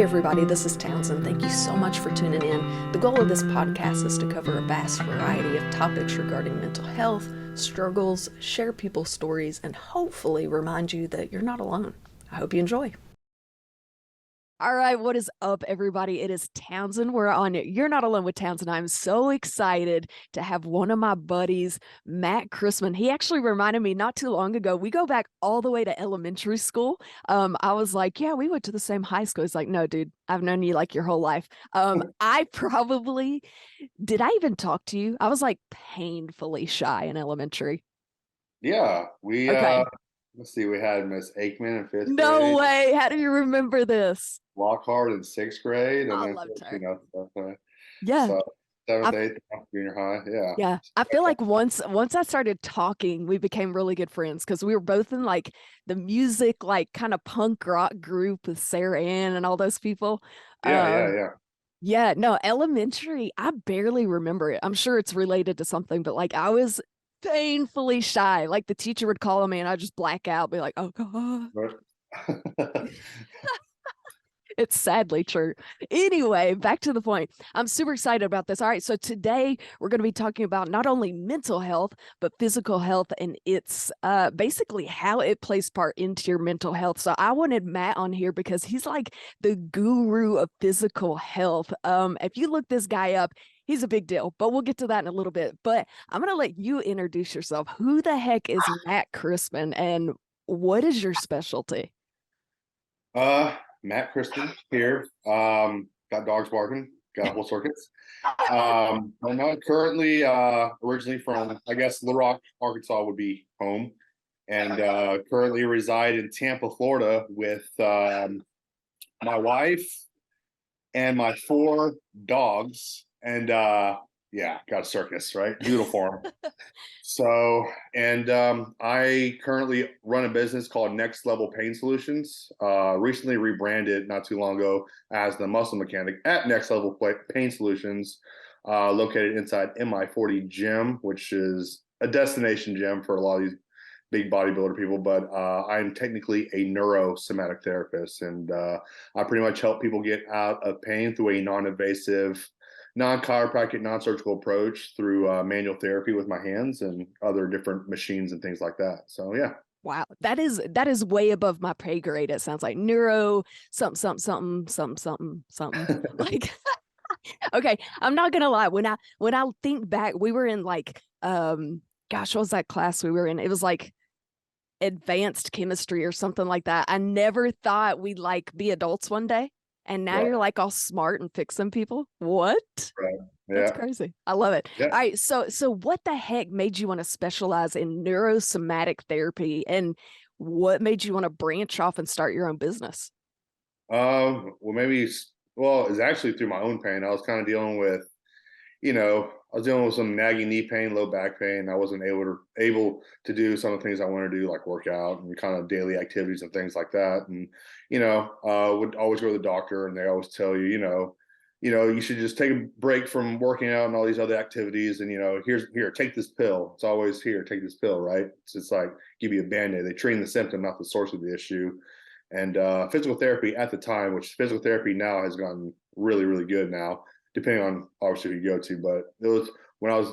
Hey everybody, this is Townsend. Thank you so much for tuning in. The goal of this podcast is to cover a vast variety of topics regarding mental health, struggles, share people's stories, and hopefully remind you that you're not alone. I hope you enjoy. All right, what is up, everybody? It is Townsend. We're on You're Not Alone with Townsend. I'm so excited to have one of my buddies, Matt Christman. He actually reminded me not too long ago. We go back all the way to elementary school. I was like, yeah, we went to the same high school. He's like, no, dude, I've known you like your whole life. I probably, did I even talk to you? I was like painfully shy in elementary. Yeah, Okay. let's see, we had Miss Aikman in fifth No grade, way. How do you remember this? Lockhart in sixth grade, and I then loved her. stuff. Yeah. So seventh, I eighth, junior high, yeah. Yeah, I feel like once I started talking, we became really good friends because we were both in like the music, like kind of punk rock group with Sarah Ann and all those people. Yeah, yeah, Um, yeah. yeah, no, elementary, I barely remember it. I'm sure it's related to something, but like I was painfully shy. Like the teacher would call on me and I'd just black out, be like, oh God. But It's sadly true. Anyway, back to the point. I'm super excited about this. All right, so today we're going to be talking about not only mental health, but physical health and it's basically how it plays part into your mental health. So I wanted Matt on here because he's like the guru of physical health. If you look this guy up, he's a big deal, but we'll get to that in a little bit. But I'm going to let you introduce yourself. Who the heck is Matt Christman and what is your specialty? uh Matt Christman here. Got dogs barking, got whole circuits. I'm not currently originally from, I guess, Little Rock, Arkansas would be home, and currently reside in Tampa, Florida with my wife and my four dogs, and yeah, got a circus, right? Doodle farm. So, and I currently run a business called Next Level Pain Solutions. Recently rebranded not too long ago as the muscle mechanic at Next Level Pain Solutions, located inside MI40 Gym, which is a destination gym for a lot of these big bodybuilder people. But I'm technically a neurosomatic therapist, and I pretty much help people get out of pain through a non-invasive, non-chiropractic, non-surgical approach through manual therapy with my hands and other different machines and things like that. So yeah. Wow, that is way above my pay grade. It sounds like neuro something something something something something something. Like, okay, I'm not gonna lie. When I think back, we were in like gosh, what was that class we were in? It was like advanced chemistry or something like that. I never thought we'd like be adults one day. And now Right. you're like all smart and fixing people. What? Right. That's Yeah. crazy. I love it. Yeah. All right, so what the heck made you want to specialize in neurosomatic therapy and what made you want to branch off and start your own business? Well, it's actually through my own pain. I was kind of dealing with, I was dealing with some nagging knee pain, low back pain. I wasn't able to do some of the things I want to do, like work out and kind of daily activities and things like that. And would always go to the doctor, and they always tell you, you should just take a break from working out and all these other activities. And here, take this pill. It's always here, take this pill, right? It's just like give you a band-aid. They treat the symptom, not the source of the issue. And physical therapy at the time, which physical therapy now has gotten really, really good now, depending on obviously who you go to. But it was when I was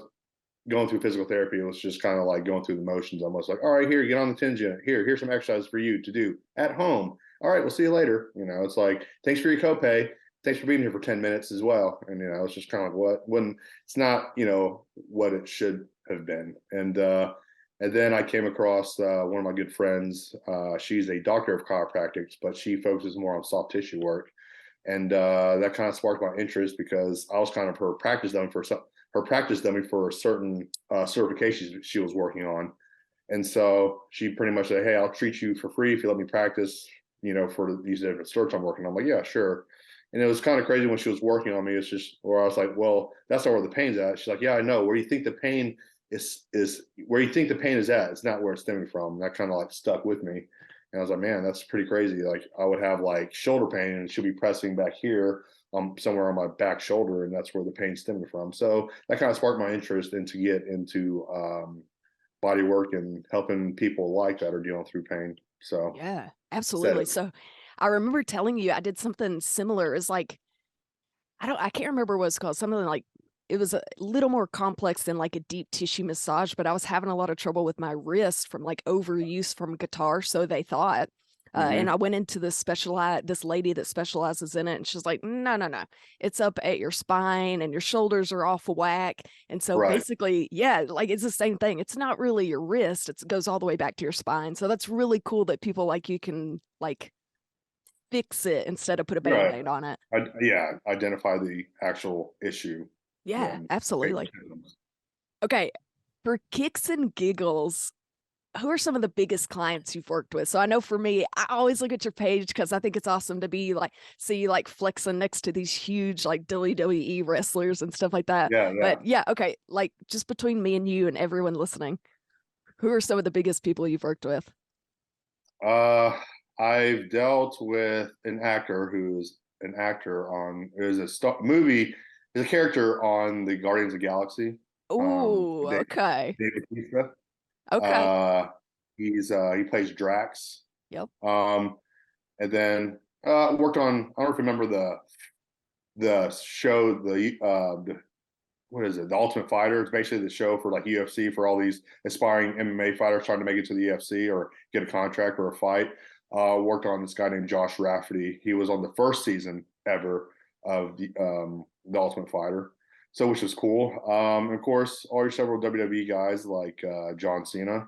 going through physical therapy, it was just kind of like going through the motions, almost like, all right, here, get on the TENS unit. Here's some exercises for you to do at home. All right, we'll see you later. It's like, thanks for your copay. Thanks for being here for 10 minutes as well. And it's just kind of when it's not, what it should have been. And then I came across one of my good friends. She's a doctor of chiropractics, but she focuses more on soft tissue work. And that kind of sparked my interest because I was kind of her practice dummy for a certain certifications she was working on. And so she pretty much said, "Hey, I'll treat you for free if you let me practice, for these different certs I'm working on." I'm like, "Yeah, sure." And it was kind of crazy when she was working on me. It's just where I was like, "Well, that's not where the pain's at." She's like, "Yeah, I know. Where you think the pain is where you think the pain is at. It's not where it's stemming from." And that kind of like stuck with me. And I was like, "Man, that's pretty crazy." Like I would have like shoulder pain and she'll be pressing back here, somewhere on my back shoulder, and that's where the pain's stemming from. So that kind of sparked my interest to get into body work and helping people like that are dealing through pain. So Yeah, said absolutely. it. So I remember telling you I did something similar. It's like, I can't remember what it's called. Something like, it was a little more complex than like a deep tissue massage, but I was having a lot of trouble with my wrist from like overuse from guitar. So they thought. And Hmm. I went into this lady that specializes in it, and she's like, no, no, no, it's up at your spine and your shoulders are off whack. And so Right. basically, yeah, like it's the same thing. It's not really your wrist, it goes all the way back to your spine. So that's really cool that people like you can like fix it instead of put a Right. band-aid on it. Yeah. Identify the actual issue. Yeah, Then treat the absolutely. symptoms. Okay, for kicks and giggles, who are some of the biggest clients you've worked with? So I know for me, I always look at your page because I think it's awesome to be like, see you like flexing next to these huge like WWE wrestlers and stuff like that. Yeah. But Yeah. yeah, okay, like just between me and you and everyone listening, who are some of the biggest people you've worked with? I've dealt with an actor who's an actor on is a movie, is a character on the Guardians of the Galaxy. Oh, David, okay. David Bautista. Okay. Uh, he plays Drax. Yep. Um, and then worked on. I don't know if you remember the show the what is it? The Ultimate Fighter. It's basically the show for like UFC for all these aspiring MMA fighters trying to make it to the UFC or get a contract or a fight. Worked on this guy named Josh Rafferty. He was on the first season ever of the Ultimate Fighter, so which was cool. Of course, all your several WWE guys like John Cena.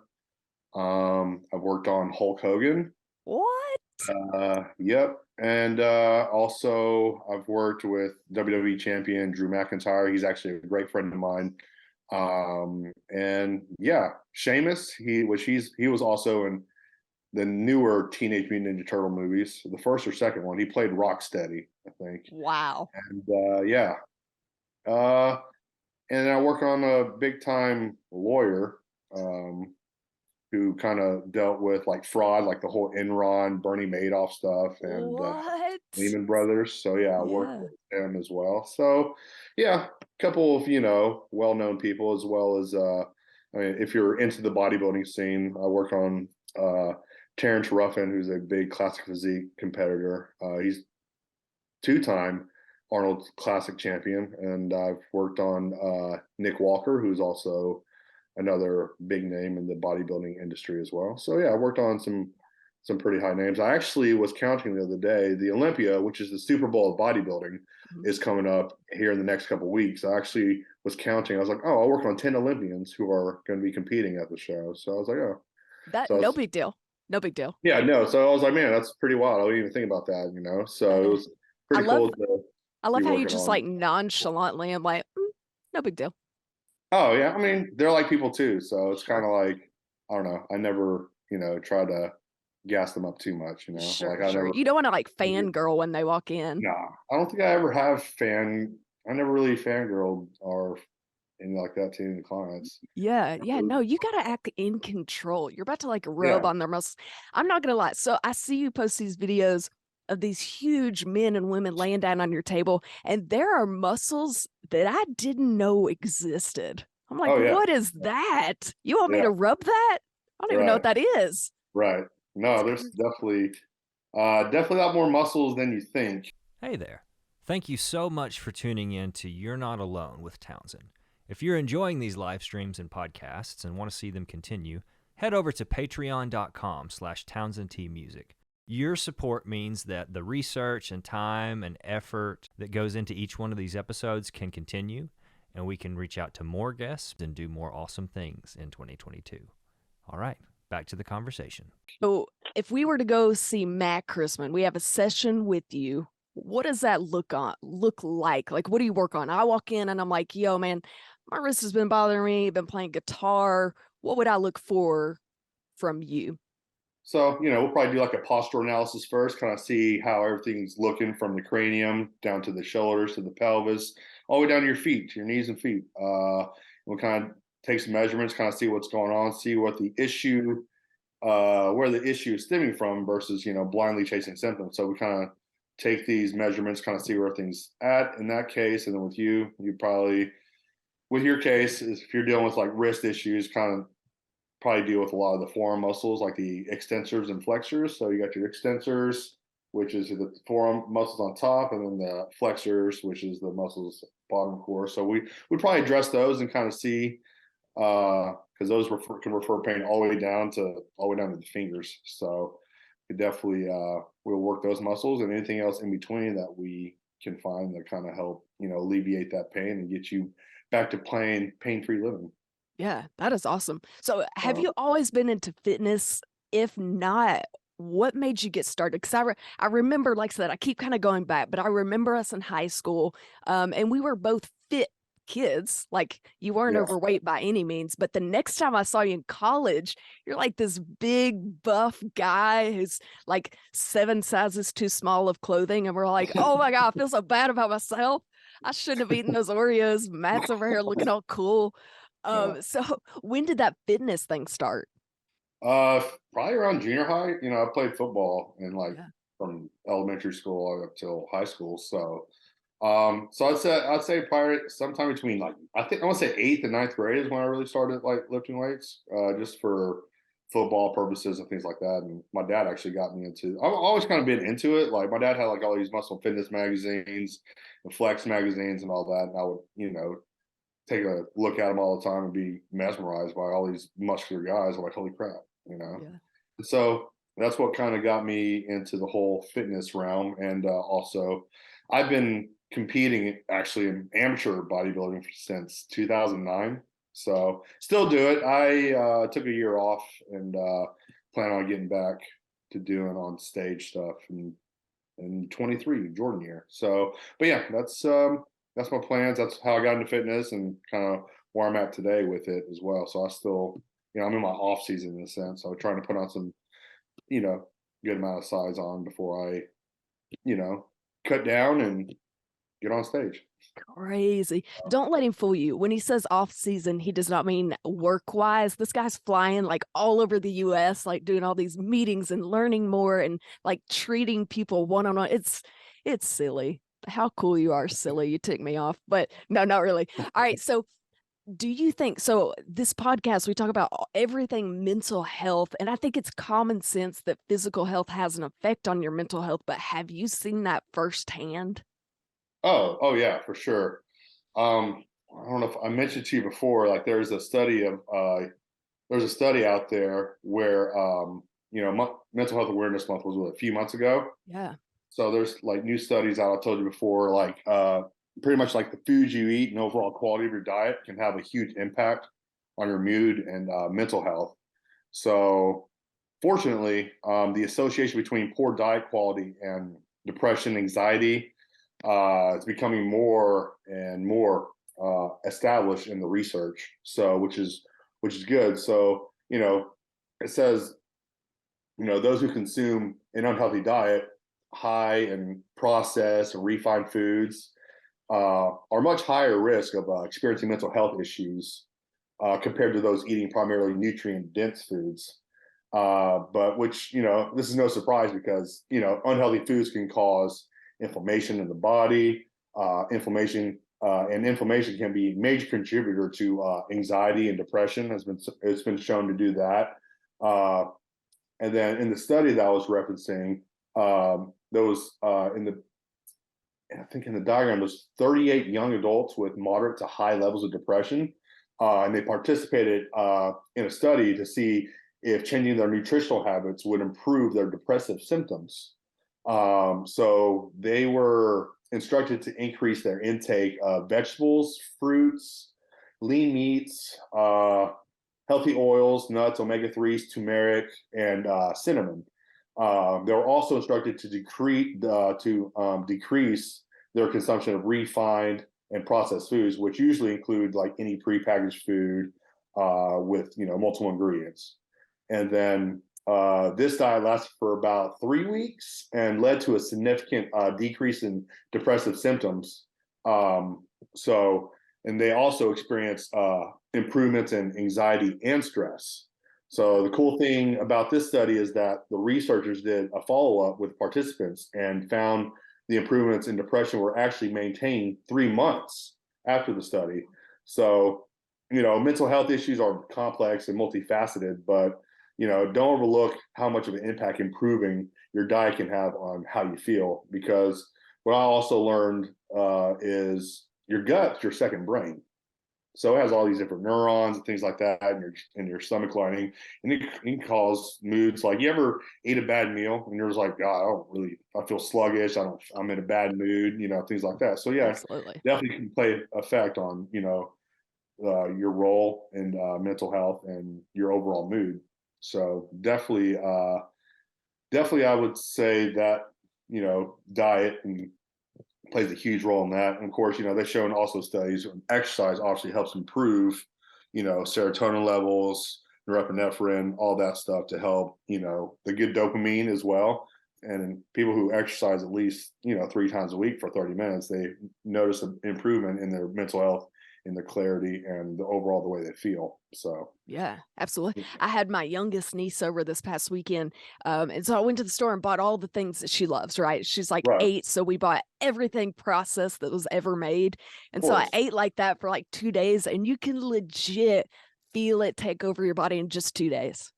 I've worked on Hulk Hogan. What? Yep. And also, I've worked with WWE champion Drew McIntyre. He's actually a great friend of mine. And yeah, Sheamus. He was also in the newer Teenage Mutant Ninja Turtle movies, the first or second one. He played Rocksteady, I think. Wow. And yeah. Uh, and I work on a big time lawyer. Um, who kind of dealt with like fraud, like the whole Enron, Bernie Madoff stuff, and What? Lehman Brothers. So yeah, I worked Yeah. with them as well. So yeah, a couple of well-known people as well as I mean, if you're into the bodybuilding scene, I work on Terrence Ruffin, who's a big classic physique competitor. He's two-time Arnold Classic champion, and I've worked on Nick Walker, who's also another big name in the bodybuilding industry as well. So yeah, I worked on some pretty high names. I actually was counting the other day. The Olympia, which is the Super Bowl of bodybuilding, Mhm. is coming up here in the next couple of weeks. I actually was counting. I was like, oh, I'll work on 10 Olympians who are going to be competing at the show. So I was like, oh, That so no it's big deal. No big deal. yeah, no. So I was like, man, that's pretty wild. I didn't even think about that. So it Uh, was I pretty love cool to I be love how you working just on. like nonchalantly, I'm like, no big deal. Oh yeah, I mean they're like people too, so it's kind Sure. of like I don't know. I never try to gas them up too much. Like Sure, I sure. never. You don't want to like fangirl when they walk in. Nah, I don't think I ever have fan. I never really fangirled or anything like that to any clients. Yeah, yeah. Never- No, you gotta act in control. You're about to like rub Yeah. on their muscles. I'm not gonna lie. So I see you post these videos of these huge men and women laying down on your table, and there are muscles that I didn't know existed. I'm like, Oh yeah. what is that? You want me Yeah. to rub that? I don't even know what Right. that is. Right. That's No, there's crazy. definitely a lot more muscles than you think. Hey there. Thank you so much for tuning in to You're Not Alone with Townsend. If you're enjoying these live streams and podcasts and want to see them continue, head over to patreon.com/TownsendTmusic. Your support means that the research and time and effort that goes into each one of these episodes can continue, and we can reach out to more guests and do more awesome things in 2022. All right, back to the conversation. So if we were to go see Matt Christman, we have a session with you. What does that look like? Like, what do you work on? I walk in and I'm like, yo, man, my wrist has been bothering me, been playing guitar. What would I look for from you? So, we'll probably do like a postural analysis first, kind of see how everything's looking from the cranium down to the shoulders to the pelvis, all the way down to your feet, to your knees and feet. We'll kind of take some measurements, kind of see what's going on, see what the issue, where the issue is stemming from versus, blindly chasing symptoms. So we kind of take these measurements, kind of see where things at in that case. And then with you probably, with your case, is if you're dealing with like wrist issues, kind of probably deal with a lot of the forearm muscles, like the extensors and flexors. So you got your extensors, which is the forearm muscles on top, and then the flexors, which is the muscles bottom core. So we probably address those and kind of see, because those can refer pain all the way down to the fingers. So we definitely we'll work those muscles and anything else in between that we can find that kind of help, alleviate that pain and get you back to playing pain-free living. Yeah, that is awesome. So have Uh, you always been into fitness? If not, what made you get started? Because I remember, like I said, I keep kind of going back, but I remember us in high school, and we were both fit kids. Like you weren't yeah, overweight by any means, but the next time I saw you in college, you're like this big buff guy who's like 7 sizes too small of clothing, and we're like, oh my God, I feel so bad about myself. I shouldn't have eaten those Oreos. Matt's over here looking all cool. yeah. So when did that fitness thing start? Probably around junior high. I played football in like Yeah. from elementary school up till high school. So, so I'd say probably sometime between like I want to say 8th and 9th grade is when I really started like lifting weights, just for football purposes and things like that. And my dad actually got me into. I've always kind of been into it. Like my dad had like all these muscle fitness magazines, and flex magazines, and all that. And I would, take a look at them all the time and be mesmerized by all these muscular guys. I'm like, holy crap. Yeah. So that's what kind of got me into the whole fitness realm. And also, I've been competing actually in amateur bodybuilding since 2009. So still do it. I took a year off and plan on getting back to doing on stage stuff in 23 Jordan year. So, but yeah, that's my plans. That's how I got into fitness and kind of where I'm at today with it as well. So I still, I'm in my off season in a sense. So I'm trying to put on some, good amount of size on before I, cut down and get on stage. Crazy. Don't let him fool you. When he says off season, he does not mean work wise. This guy's flying like all over the US, like doing all these meetings and learning more and like treating people one on one. It's silly. How cool you are, silly. You tick me off. But no, not really. All right. So do you think so? This podcast, we talk about everything mental health, and I think it's common sense that physical health has an effect on your mental health. But have you seen that firsthand? Oh yeah, for sure. I don't know if I mentioned to you before, like there's a study out there where mental health awareness month was a few months ago. Yeah. So there's like new studies out. I told you before, like pretty much like the foods you eat and overall quality of your diet can have a huge impact on your mood and mental health. So fortunately, the association between poor diet quality and depression, anxiety, is becoming more and more established in the research. So which is good. So it says those who consume an unhealthy diet, high in processed and refined foods, are much higher risk of experiencing mental health issues compared to those eating primarily nutrient dense foods. But which, this is no surprise because, unhealthy foods can cause inflammation in the body, and inflammation can be a major contributor to anxiety and depression. It's been shown to do that. And then in the study that I was referencing, those I think in the diagram, there's 38 young adults with moderate to high levels of depression. And they participated in a study to see if changing their nutritional habits would improve their depressive symptoms. So they were instructed to increase their intake of vegetables, fruits, lean meats, healthy oils, nuts, omega-3s, turmeric, and cinnamon. They were also instructed to decrease their consumption of refined and processed foods, which usually include like any prepackaged food with multiple ingredients. And then this diet lasted for about 3 weeks and led to a significant decrease in depressive symptoms. And they also experienced improvements in anxiety and stress. So the cool thing about this study is that the researchers did a follow-up with participants and found the improvements in depression were actually maintained 3 months after the study. So, mental health issues are complex and multifaceted, but don't overlook how much of an impact improving your diet can have on how you feel. Because what I also learned is your gut's your second brain. So it has all these different neurons and things like that in your stomach lining, and it can cause moods. Like, you ever eat a bad meal and you're just like, God, I feel sluggish. I'm in a bad mood, things like that. So yeah, Absolutely. definitely can play effect on, your role in mental health and your overall mood. So definitely, I would say that, diet and plays a huge role in that. And of course, they've shown also studies exercise obviously helps improve, serotonin levels, norepinephrine, all that stuff to help, the good dopamine as well. And people who exercise at least, 3 times a week for 30 minutes, they notice an improvement in their mental health, in the clarity, and the overall the way they feel. So yeah, absolutely. I had my youngest niece over this past weekend. And so I went to the store and bought all the things that she loves, right? She's like right, 8. So we bought everything processed that was ever made. And of so I course. ate like that for like 2 days, and you can legit feel it take over your body in just 2 days.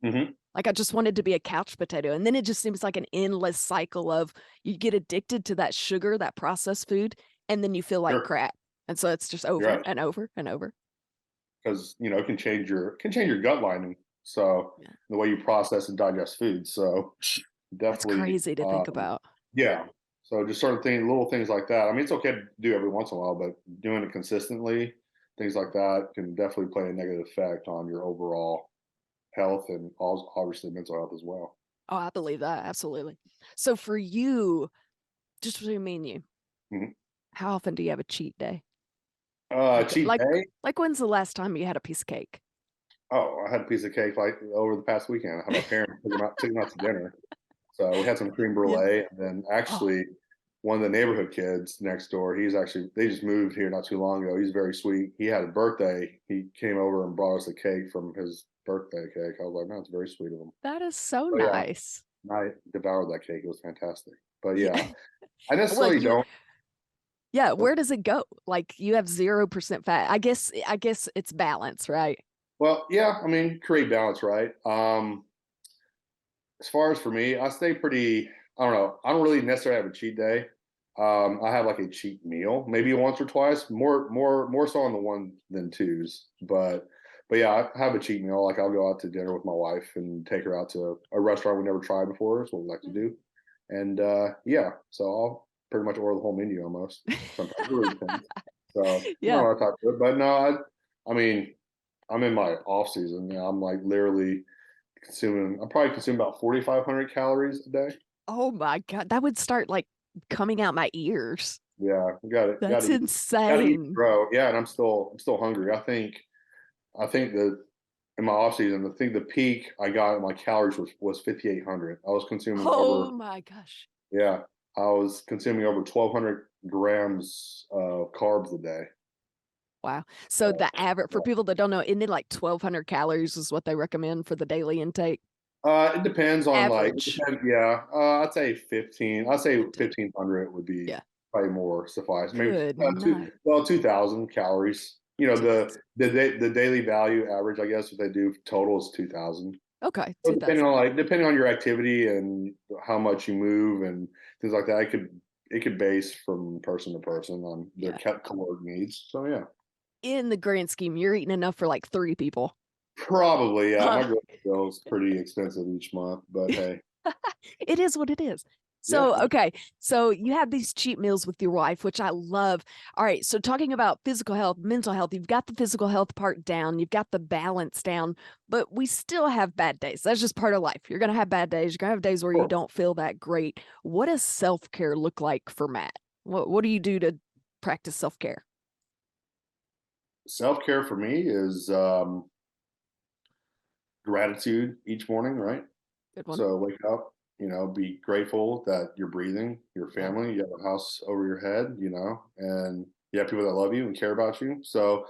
Mm-hmm. Like, I just wanted to be a couch potato. And then it just seems like an endless cycle of you get addicted to that sugar, that processed food, and then you feel like Sure. crap. And so it's just You're over right. and over and over. Because it can change your gut lining. So Yeah. the way you process and digest food. So That's definitely, crazy to think about. yeah. So just certain things, little things like that. I mean, it's okay to do every once in a while, but doing it consistently, things like that can definitely play a negative effect on your overall health and also obviously mental health as well. Oh, I believe that. Absolutely. So for you, just between me and you, Mhm. how often do you have a cheat day? Like, Cheat like, day. like when's the last time you had a piece of cake? Oh, I had a piece of cake like over the past weekend. I had my parents took them out to dinner. So we had some cream Yeah. brulee, and then Oh, actually one of the neighborhood kids next door, they just moved here not too long ago. He's very sweet. He had a birthday. He came over and brought us a cake from his birthday cake. I was like, man, it's very sweet of him. that is so Oh yeah, nice. I devoured that cake. It was fantastic. But Yeah. yeah, I Well, necessarily don't. yeah, where does it go? Like, you have 0% fat. I guess it's balance, right? Well, yeah, I mean, create balance, right? As far as for me, I stay pretty. I don't know. I don't really necessarily have a cheat day. I have like a cheat meal, maybe once or twice, more so on the one than twos. But yeah, I have a cheat meal. Like, I'll go out to dinner with my wife and take her out to a restaurant we never tried before. That's what we like to do. And yeah, so I'll pretty much order the whole menu almost. Sometimes it really depends. So not a Yeah. lot of time to it, but no, I mean, I'm in my off season. I'm like literally I'm probably consuming about 4,500 calories a day. Oh my God. That would start like coming out my ears. Yeah, got That's to eat, got to eat, insane. bro. Yeah, and I'm still hungry. I think that in my off season, I think the peak I got in my calories was 5,800. I was consuming Oh over, my gosh. yeah, I was consuming over 1,200 grams of carbs a day. Wow. So the average, Yeah. for people that don't know, isn't it like 1,200 calories is what they recommend for the daily intake? It depends on Average. yeah. I'd say 15. I'd say 15. 1,500 would be Yeah. probably more suffice. Maybe Good night. 2,000 calories. The daily value average, I guess, what they do total is 2,000. Okay. So 2,000. depending on your activity and how much you move and things like that, it could base from person to person on their Yeah. caloric needs. So yeah, In the grand scheme, you're eating enough for like 3 people. probably yeah. Huh. My grocery bill is pretty expensive each month, but hey, It is what it is. yeah. So, okay. So you have these cheat meals with your wife, which I love. All right. So talking about physical health, mental health, you've got the physical health part down, you've got the balance down, but we still have bad days. That's just part of life. You're going to have bad days. You're going to have days where you Sure. don't feel that great. What does self-care look like for Matt? What do you do to practice self-care? Self-care for me is gratitude each morning, right? Good one. So wake up, be grateful that you're breathing, your Yeah. family, you have a house over your head, and you have people that love you and care about you. So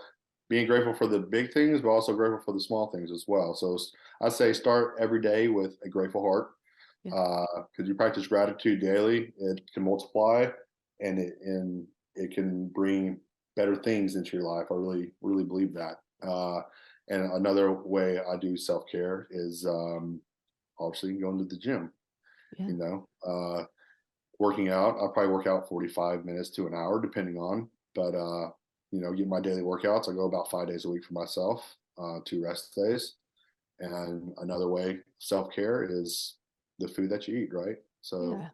being grateful for the big things, but also grateful for the small things as well. So I say start every day with a grateful heart. Yeah. Because you practice gratitude daily, it can multiply and it can bring better things into your life. I really, really believe that. And another way I do self-care is obviously going to the gym, Yeah. you know, working out. I'll probably work out 45 minutes to an hour, depending on, but, get my daily workouts. I go about 5 days a week for myself, 2 rest days. And another way self-care is the food that you eat, right? So Yeah.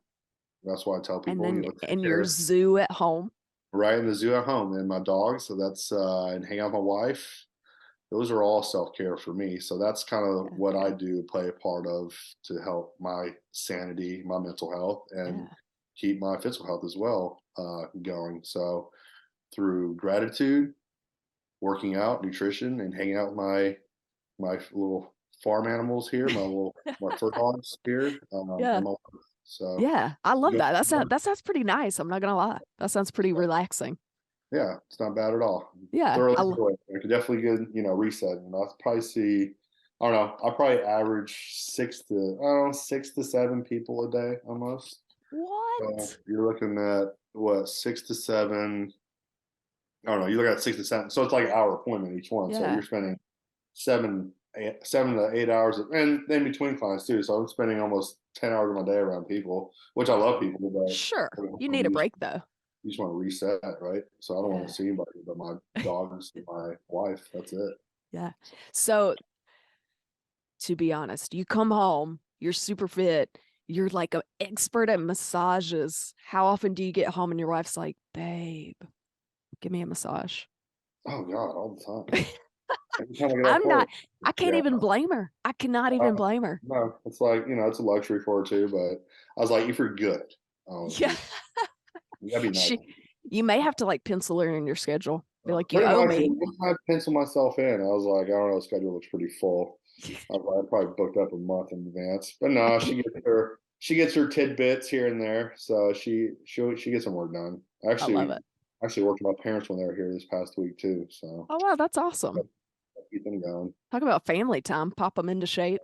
that's why I tell And people, then take in your care zoo at home. right in the zoo at home and my dog. So that's and hang out with my wife. Those are all self-care for me. So that's kind of Yeah. what I do, play a part of to help my sanity, my mental health, and Yeah. keep my physical health as well going. So through gratitude, working out, nutrition, and hanging out with my little farm animals here, my fur dogs here, Yeah. and my wife. So Yeah. I love yeah, that. That sounds pretty nice. I'm not gonna lie. That sounds pretty relaxing. yeah, it's not bad at all. Yeah. Thoroughly enjoy it. I could definitely get reset. And I'll probably see. I don't know. I probably average 6 to 7 people a day almost. So What? you're looking at what 6 to 7. I don't know. You look at 6 to 7. So it's like an hour appointment each one. So Yeah. you're spending 7 to 8 hours, and in between clients too. So I'm spending almost 10 hours of my day around people, which I love people, Sure. but You need a break though. you just want to reset, right? So I don't want Yeah. to see anybody but my dogs and my wife. That's it. Yeah. So to be honest, you come home, you're super fit, you're like an expert at massages. How often do you get home and your wife's like, babe, give me a massage? Oh God, all the time. Every time I get off I'm not, work, I can't yeah. even blame her. I cannot even blame her. No, it's like it's a luxury for her too. But I was like, if you're good, Yeah. that'd be nice. You may have to like pencil her in your schedule. Be like, you Pretty owe much, me. I penciled myself in. I was like, I don't know, the schedule looks pretty full. I probably booked up a month in advance, but no, she gets her tidbits here and there, so she gets some work done. I love it. Actually worked with my parents when they were here this past week too, so Oh, wow. That's awesome. keep them going. Talk about family time. Pop them into shape.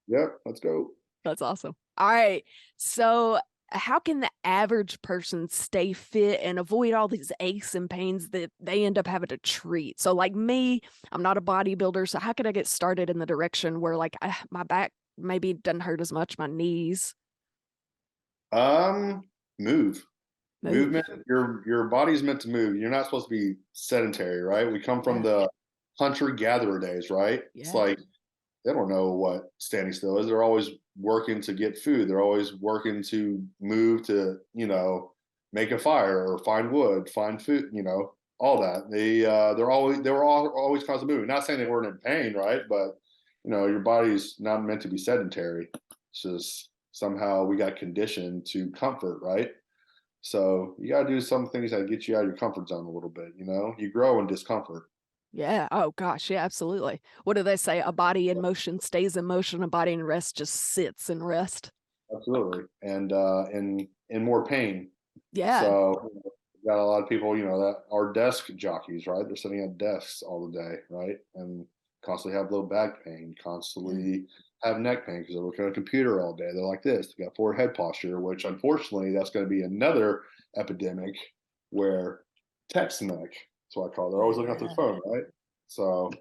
Yep, let's go. That's awesome. All right. So, how can the average person stay fit and avoid all these aches and pains that they end up having to treat? So, like me, I'm not a bodybuilder. So, how can I get started in the direction where, like, my back maybe doesn't hurt as much, my knees Move. move? Movement. Your body's meant to move. You're not supposed to be sedentary, right? We come from Yeah. the hunter-gatherer days, right? It's Yeah. like they don't know what standing still is. They're always working to get food. They're always working to move to, make a fire or find wood, find food, all that. They were always constantly moving. Not saying they weren't in pain, right? But your body's not meant to be sedentary. It's just somehow we got conditioned to comfort, right? So you got to do some things that get you out of your comfort zone a little bit. You grow in discomfort. Yeah. Oh, gosh. Yeah, absolutely. What do they say? A body in motion stays in motion. A body in rest just sits in rest. Absolutely, and in more pain. Yeah. So we got a lot of people, that are desk jockeys, right? They're sitting at desks all the day, right? And constantly have low back pain, constantly have neck pain because they're looking at a computer all day. They're like this. They got forward head posture, which unfortunately that's going to be another epidemic where text neck. That's what I call it. They're always looking at their phone, right? So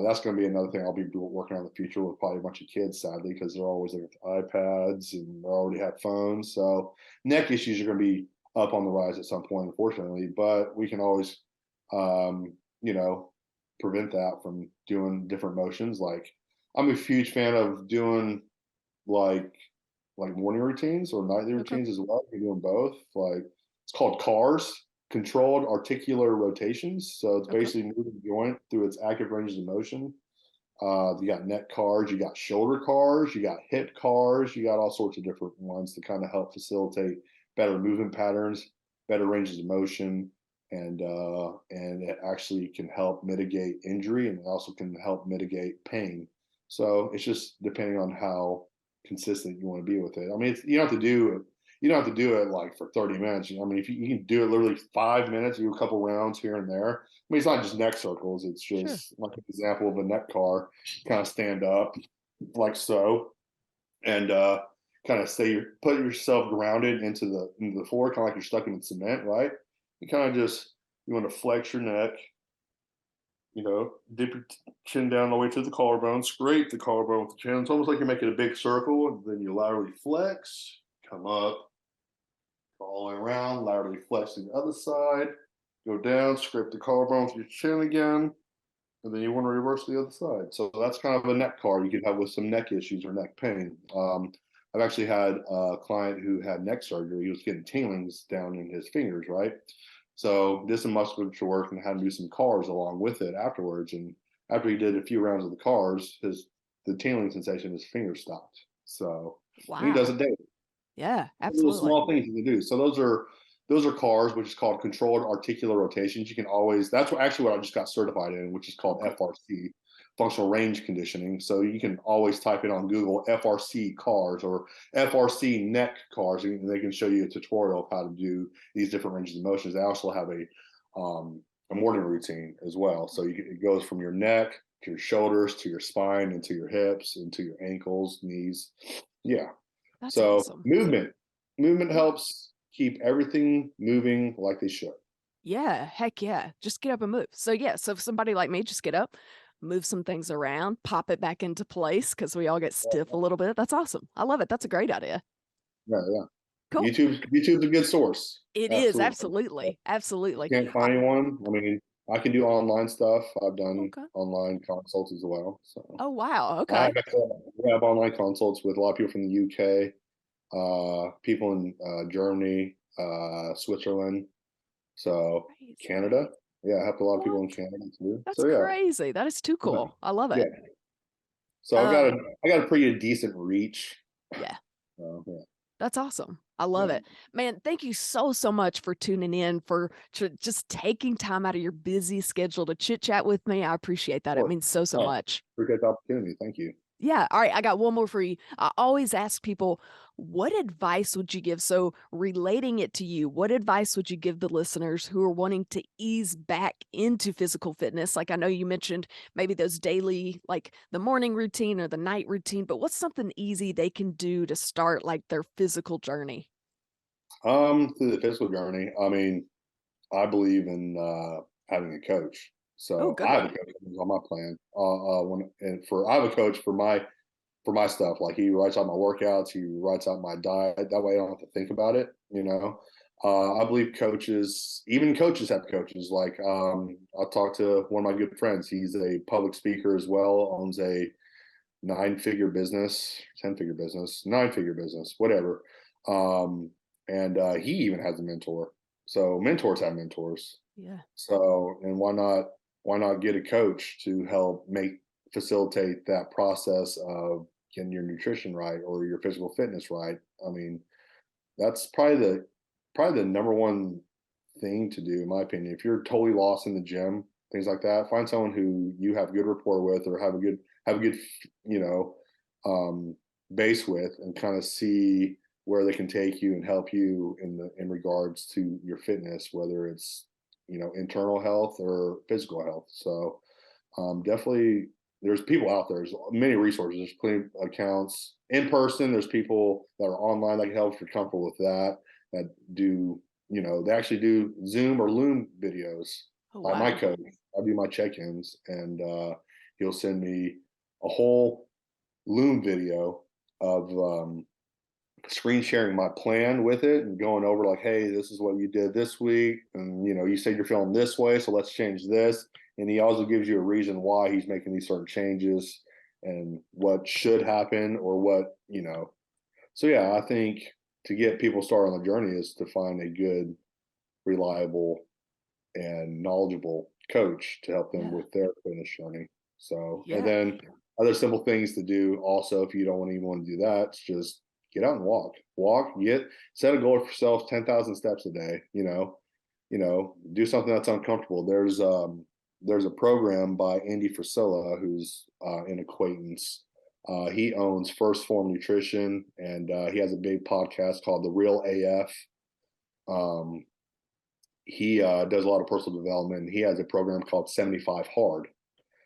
that's going to be another thing I'll be working on in the future with probably a bunch of kids, sadly, because they're always looking at iPads and they already have phones. So neck issues are going to be up on the rise at some point, unfortunately. But we can always, you know, prevent that from doing different motions. Like I'm a huge fan of doing like morning routines or nightly Okay. routines as well. You're doing both. Like it's called CARS, controlled articular rotations. So it's Okay. basically moving the joint through its active ranges of motion. You got neck CARS, you got shoulder CARS, you got hip CARS, you got all sorts of different ones to kind of help facilitate better movement patterns, better ranges of motion, and it actually can help mitigate injury and it also can help mitigate pain. So it's just depending on how consistent you want to be with it. I mean, you don't have to do it. You don't have to do it like for 30 minutes. I mean, if you can do it literally 5 minutes, do a couple rounds here and there. I mean, it's not just neck circles. It's just like an example of a neck car. Kind of stand up like so, and kind of put yourself grounded into the floor, kind of like you're stuck in the cement, right? You kind of just you want to flex your neck, dip your chin down all the way to the collarbone, scrape the collarbone with the chin. It's almost like you're making a big circle, and then you laterally flex, come up, go all the way around, laterally flex to the other side, go down, scrape the collarbone with your chin again, and then you want to reverse the other side. So that's kind of a neck card you could have with some neck issues or neck pain. I've actually had a client who had neck surgery. He was getting tinglings down in his fingers, right? So did some musculature work and had to do some cars along with it afterwards. And after he did a few rounds of the cars, the tingling sensation in his finger stopped. So he does Wow. it daily. Yeah, Little absolutely. small things you can do. So those are cars, which is called controlled articular rotations. You can always, that's actually what I just got certified in, which is called Okay. FRC, functional range conditioning. So you can always type in on Google FRC cars or FRC neck cars, and they can show you a tutorial of how to do these different ranges of motions. They also have a morning routine as well. So it goes from your neck to your shoulders to your spine and to your hips and to your ankles, knees. Yeah. That's So awesome. movement Yeah. helps keep everything moving like they should. Yeah, heck yeah. Just get up and move. So yeah, so if somebody like me just get up, move some things around, pop it back into place because we all get stiff a little bit. That's awesome. I love it. That's a great idea. Yeah, yeah. Cool. YouTube's a good source. It is Absolutely. absolutely, You absolutely. can't find anyone. I mean, I can do online stuff. I've done Okay. online consults as well. So Oh wow. I Okay. have online consults with a lot of people from the UK, people in Germany, Switzerland, so Crazy. Canada. Yeah, I have a lot of people What? in Canada too. That's So yeah, crazy. That is too yeah, cool. I love yeah. it. So Uh, I got a pretty decent reach. yeah. Yeah. That's awesome. I love Yeah. it. Man, thank you so, so much for tuning in, for just taking time out of your busy schedule to chit chat with me. I appreciate that. It Sure. means so, so Oh, much. appreciate the opportunity. Thank you. Yeah. All right. I got one more for you. I always ask people, what advice would you give? So, relating it to you, what advice would you give the listeners who are wanting to ease back into physical fitness? Like I know you mentioned maybe those daily, like the morning routine or the night routine, but what's something easy they can do to start like their physical journey? Through the physical journey, I mean, I believe in having a coach. Oh, So good I have a one. coach on my plan. I have a coach for my stuff. Like he writes out my workouts, he writes out my diet. That way I don't have to think about it. I believe even coaches have coaches. Like I talked to one of my good friends. He's a public speaker as well, owns a 9-figure business, 10-figure business, 9-figure business, whatever. And he even has a mentor. So mentors have mentors. Yeah. So, and why not get a coach to help facilitate that process of getting your nutrition right or your physical fitness right? I mean, that's probably the number one thing to do, in my opinion. If you're totally lost in the gym, things like that, find someone who you have good rapport with or have a good, you know, um, base with, and kind of see where they can take you and help you in regards to your fitness, whether it's internal health or physical health. So definitely, there's people out there. There's many resources. There's plenty of accounts in person. There's people that are online that can help if you're comfortable with that. That do they actually do Zoom or Loom videos. Oh, My wow. coach, I do my check-ins, and he'll send me a whole Loom video of screen sharing my plan with it and going over like, hey, this is what you did this week, and you said you're feeling this way, so let's change this. And he also gives you a reason why he's making these certain changes and what should happen or what. So yeah, I think to get people started on the journey is to find a good, reliable, and knowledgeable coach to help them Yeah. with their fitness journey. So, and Yeah. then other simple things to do also, if you don't even want to do that, it's just get out and walk, set a goal for yourself, 10,000 steps a day, do something that's uncomfortable. There's a program by Andy Frisella, who's an acquaintance. He owns First Form Nutrition, and he has a big podcast called The Real AF. He does a lot of personal development. He has a program called 75 Hard.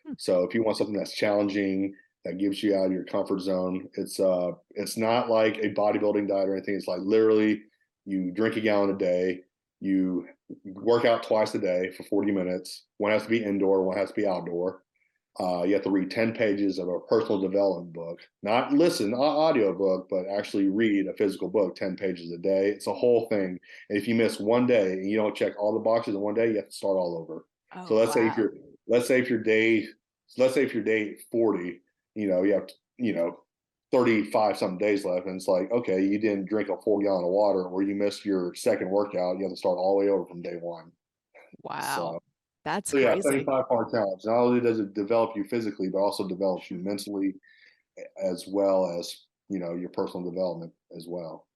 Hmm. So if you want something that's challenging, that gives you out of your comfort zone, it's not like a bodybuilding diet or anything. It's like literally you drink a gallon a day, You work out twice a day for 40 minutes. One has to be indoor, one has to be outdoor. You have to read 10 pages of a personal development book, not listen, audio book, but actually read a physical book, 10 pages a day. It's a whole thing. And if you miss one day and you don't check all the boxes in one day, you have to start all over. Oh, So let's say wow. let's say if your day 40, you have, 35 something days left. And it's like, okay, you didn't drink a full gallon of water, or you missed your second workout. You have to start all the way over from day one. Wow. So, That's so yeah, crazy. 75-part challenge. Not only does it develop you physically, but also develops you mentally, as well as your personal development as well.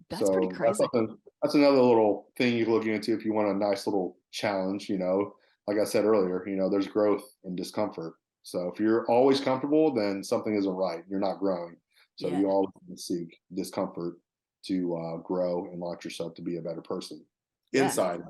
That's pretty So that's crazy. something. That's another little thing you can look into if you want a nice little challenge. Like I said earlier, there's growth in discomfort. So if you're always comfortable, then something isn't right. You're not growing. So Yeah. you always seek discomfort to grow and launch yourself to be a better person Yeah. inside.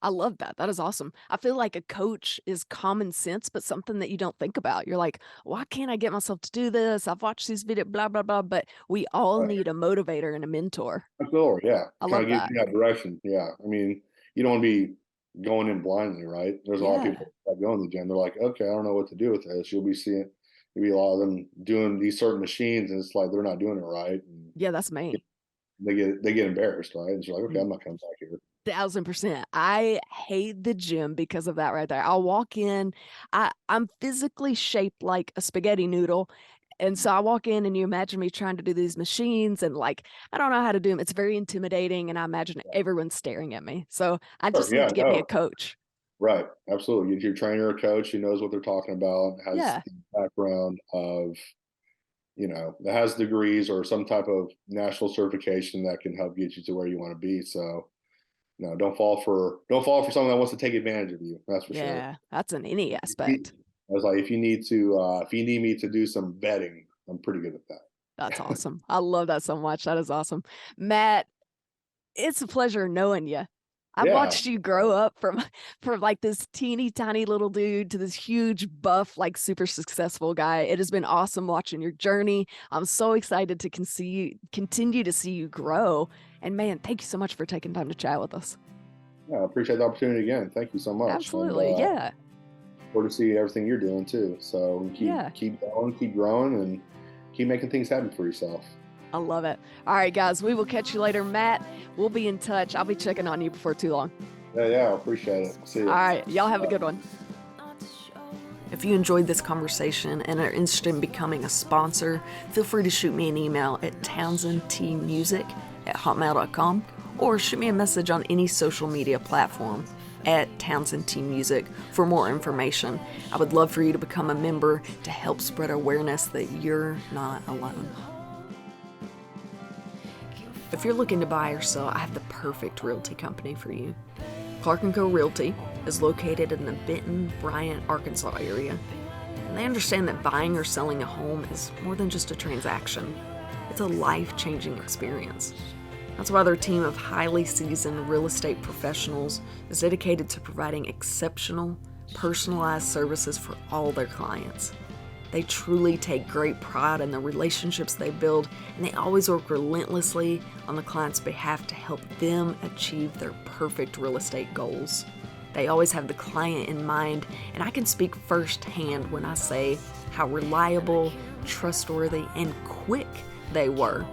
I love that. That is awesome. I feel like a coach is common sense, but something that you don't think about. You're like, why can't I get myself to do this? I've watched these videos, blah, blah, blah. But we all need a motivator and a mentor. Absolutely, yeah. I Kind love of give that. you that direction. Yeah. I mean, you don't want to be going in blindly, right? There's a lot of Yeah. people that go in the gym. They're like, okay, I don't know what to do with this. You'll be a lot of them doing these certain machines, and it's like they're not doing it right. And Yeah, that's me. they get embarrassed, right? And it's like, okay, I'm not coming back here. 1000%. I hate the gym because of that right there. I'll walk in, I'm physically shaped like a spaghetti noodle. And so I walk in and you imagine me trying to do these machines and like, I don't know how to do them. It's very intimidating. And I imagine everyone's staring at me. So I just Sure, need yeah, to get me a no, coach. right, absolutely. Get your trainer or coach who knows what they're talking about, has Yeah. the background of, that has degrees or some type of national certification that can help get you to where you want to be. So, don't fall for someone that wants to take advantage of you. That's for sure. Yeah. That's in any aspect. I was like, if you need me to do some vetting, I'm pretty good at That's that. awesome. I love that so much. That is awesome. Matt, it's a pleasure knowing you. I've Yeah, watched you grow up from like this teeny tiny little dude to this huge buff, like super successful guy. It has been awesome watching your journey. I'm so excited to continue to see you grow. And man, thank you so much for taking time to chat with us. yeah, I appreciate the opportunity again. Thank you so much, and Absolutely. Yeah. forward to see everything you're doing too. So Yeah. keep going, keep growing, and keep making things happen for yourself. I love it. All right, guys, we will catch you later. Matt, we'll be in touch. I'll be checking on you before too long. Yeah, I appreciate it. See you. All right. Y'all have a good one. If you enjoyed this conversation and are interested in becoming a sponsor, feel free to shoot me an email at townsendtmusic@hotmail.com or shoot me a message on any social media platform at Townsendtmusic for more information. I would love for you to become a member to help spread awareness that you're not alone. If you're looking to buy or sell, I have the perfect realty company for you. Clark & Co. Realty is located in the Benton, Bryant, Arkansas area. And they understand that buying or selling a home is more than just a transaction. It's a life-changing experience. That's why their team of highly seasoned real estate professionals is dedicated to providing exceptional, personalized services for all their clients. They truly take great pride in the relationships they build, and they always work relentlessly on the client's behalf to help them achieve their perfect real estate goals. They always have the client in mind, and I can speak firsthand when I say how reliable, trustworthy, and quick they were.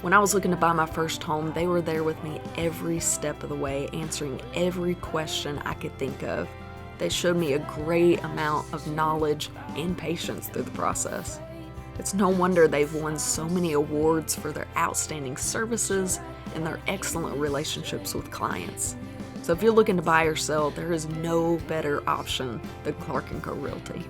When I was looking to buy my first home, they were there with me every step of the way, answering every question I could think of. They showed me a great amount of knowledge and patience through the process. It's no wonder they've won so many awards for their outstanding services and their excellent relationships with clients. So if you're looking to buy or sell, there is no better option than Clark & Co. Realty.